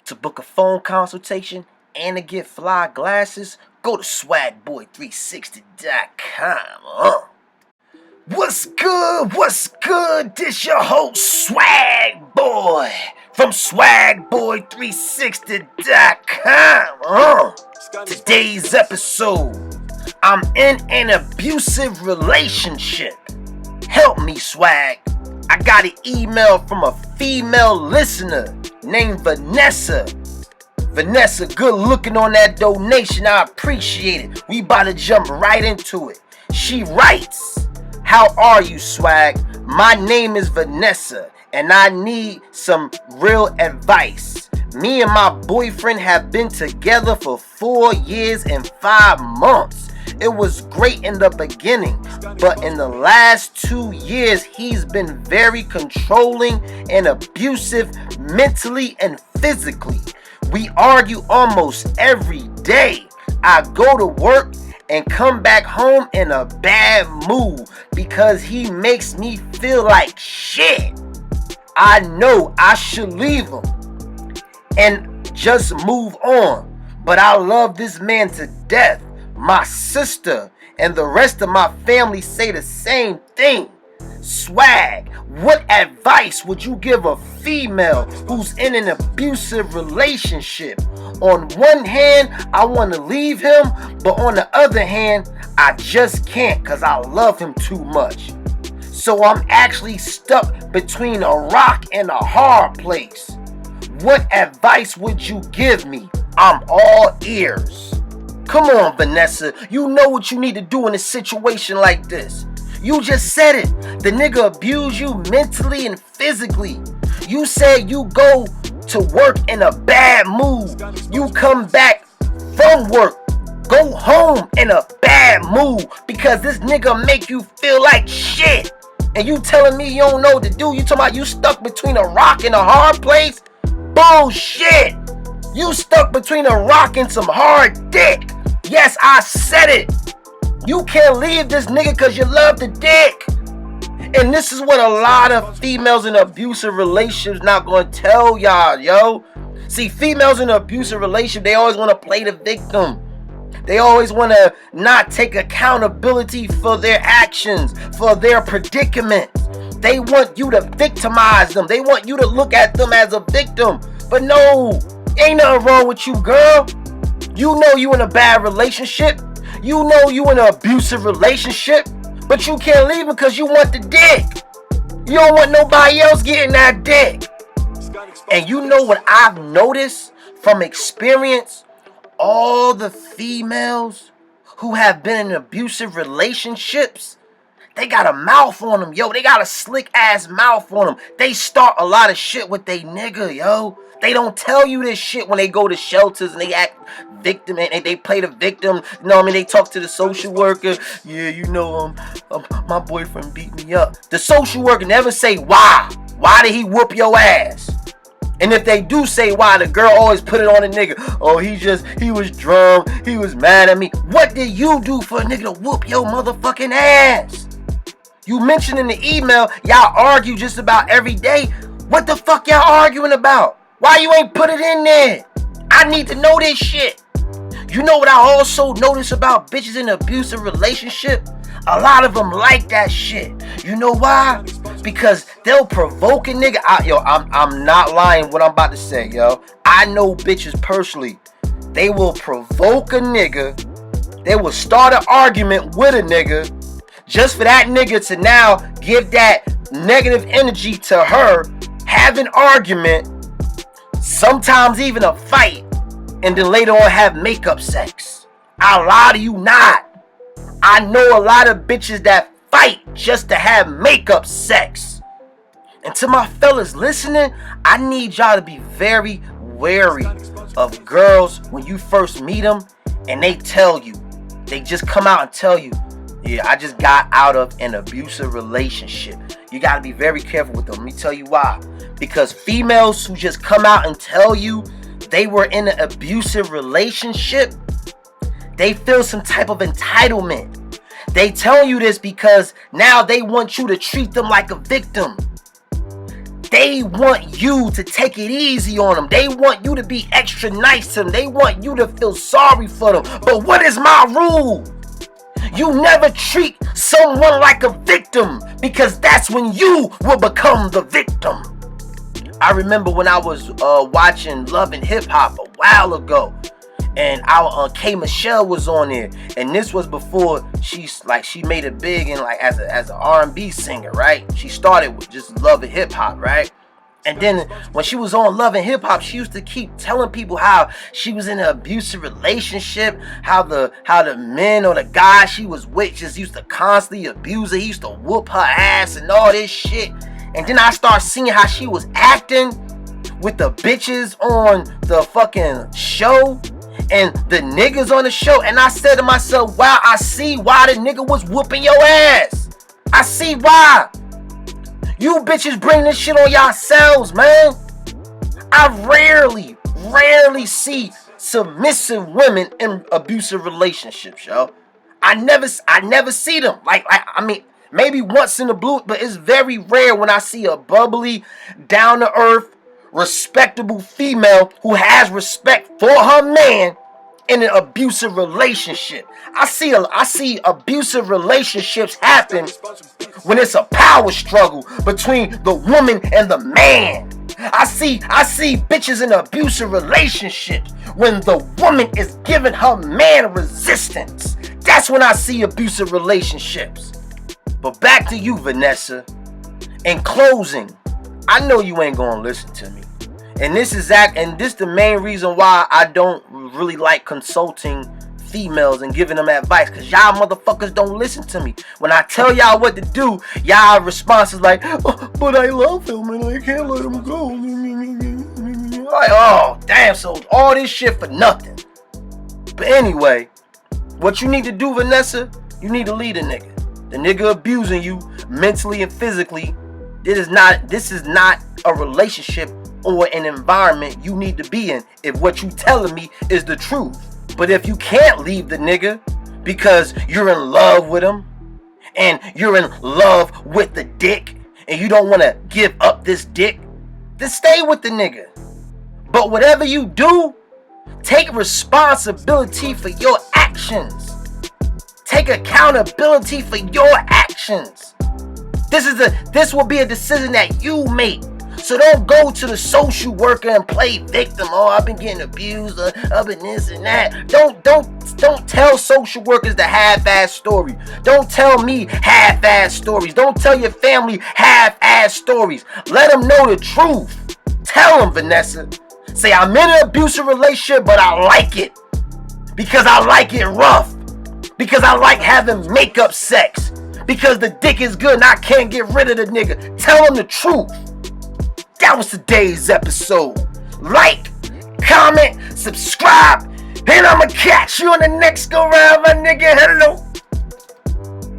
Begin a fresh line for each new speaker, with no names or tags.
To book a phone consultation and to get fly glasses, go to swagboy360.com. What's good? What's good? This your host, Swag Boy, from swagboy360.com. Today's episode, I'm in an abusive relationship. Help me, Swag. I got an email from a female listener named Vanessa. Vanessa, good looking on that donation. I appreciate it. We about to jump right into it. She writes, "How are you, Swag? My name is Vanessa, and I need some real advice. Me and my boyfriend have been together for 4 years and 5 months. It was great in the beginning, but in the last 2 years, he's been very controlling and abusive mentally and physically. We argue almost every day. I go to work and come back home in a bad mood because he makes me feel like shit. I know I should leave him and just move on, but I love this man to death. My sister and the rest of my family say the same thing. Swag, what advice would you give a female who's in an abusive relationship? On one hand, I want to leave him, but on the other hand, I just can't because I love him too much. So I'm actually stuck between a rock and a hard place. What advice would you give me? I'm all ears." Come on, Vanessa. You know what you need to do in a situation like this. You just said it. The nigga abused you mentally and physically. You said you go to work in a bad mood. You come back from work, go home in a bad mood because this nigga make you feel like shit. And you telling me you don't know what to do? You talking about you stuck between a rock and a hard place? Bullshit. You stuck between a rock and some hard dick. Yes, I said it. You can't leave this nigga because you love the dick. And this is what a lot of females in abusive relationships not going to tell y'all, yo. See, females in an abusive relationship, they always want to play the victim. They always want to not take accountability for their actions, for their predicament. They want you to victimize them. They want you to look at them as a victim. But no, ain't nothing wrong with you, girl. You know you in a bad relationship. You know you in an abusive relationship. But you can't leave him because you want the dick. You don't want nobody else getting that dick. And you know what I've noticed from experience? All the females who have been in abusive relationships, they got a mouth on them, yo. They got a slick ass mouth on them. They start a lot of shit with they nigga, yo. They don't tell you this shit when they go to shelters and they act victim and they play the victim. You know what I mean? They talk to the social worker. Yeah, you know, my boyfriend beat me up. The social worker never say why. Why did he whoop your ass? And if they do say why, the girl always put it on the nigga. Oh, he was drunk. He was mad at me. What did you do for a nigga to whoop your motherfucking ass? You mentioned in the email, y'all argue just about every day. What the fuck y'all arguing about? Why you ain't put it in there? I need to know this shit. You know what I also notice about bitches in an abusive relationship? A lot of them like that shit. You know why? Because they'll provoke a nigga. I'm not lying what I'm about to say, yo. I know bitches personally. They will provoke a nigga. They will start an argument with a nigga just for that nigga to now give that negative energy to her, have an argument, sometimes even a fight, and then later on have makeup sex. I'll lie to you not. I know a lot of bitches that fight just to have makeup sex. And to my fellas listening, I need y'all to be very wary of girls when you first meet them and they tell you, they just come out and tell you, yeah, I just got out of an abusive relationship. You got to be very careful with them. Let me tell you why. Because females who just come out and tell you they were in an abusive relationship, they feel some type of entitlement. They tell you this because now they want you to treat them like a victim. They want you to take it easy on them. They want you to be extra nice to them. They want you to feel sorry for them. But what is my rule? You never treat someone like a victim, because that's when you will become the victim. I remember when I was watching Love and Hip Hop a while ago, and our K Michelle was on there, and this was before she made it big and like as an R&B singer, right? She started with just Love and Hip Hop, right? And then when she was on Love and Hip Hop, she used to keep telling people how she was in an abusive relationship, how the men or the guy she was with just used to constantly abuse her. He used to whoop her ass and all this shit. And then I start seeing how she was acting with the bitches on the fucking show and the niggas on the show. And I said to myself, wow, I see why the nigga was whooping your ass. I see why. You bitches bring this shit on yourselves, man. I rarely see submissive women in abusive relationships, yo. I never see them. I mean, maybe once in the blue, but it's very rare when I see a bubbly, down-to-earth, respectable female who has respect for her man in an abusive relationship. I see abusive relationships happen when it's a power struggle between the woman and the man. I see bitches in abusive relationships when the woman is giving her man resistance. That's when I see abusive relationships. But back to you, Vanessa. In closing, I know you ain't gonna listen to me. And this the main reason why I don't really like consulting females and giving them advice, because y'all motherfuckers don't listen to me. When I tell y'all what to do, y'all response is like, oh, but I love him and I can't let him go. Like, oh, damn, so all this shit for nothing. But anyway, what you need to do, Vanessa, you need to lead a nigga. The nigga abusing you mentally and physically, this is not a relationship or an environment you need to be in if what you telling me is the truth. But if you can't leave the nigga because you're in love with him and you're in love with the dick and you don't want to give up this dick, then stay with the nigga. But whatever you do, take responsibility for your actions. Take accountability for your actions. This will be a decision that you make. So don't go to the social worker and play victim. Oh, I've been getting abused. I've been this and that. Don't tell social workers the half-ass story. Don't tell me half-ass stories. Don't tell your family half-ass stories. Let them know the truth. Tell them, Vanessa. Say, I'm in an abusive relationship, but I like it. Because I like it rough. Because I like having makeup sex. Because the dick is good and I can't get rid of the nigga. Tell them the truth. That was today's episode. Like, comment, subscribe, and I'ma catch you on the next go round, my nigga. Hello.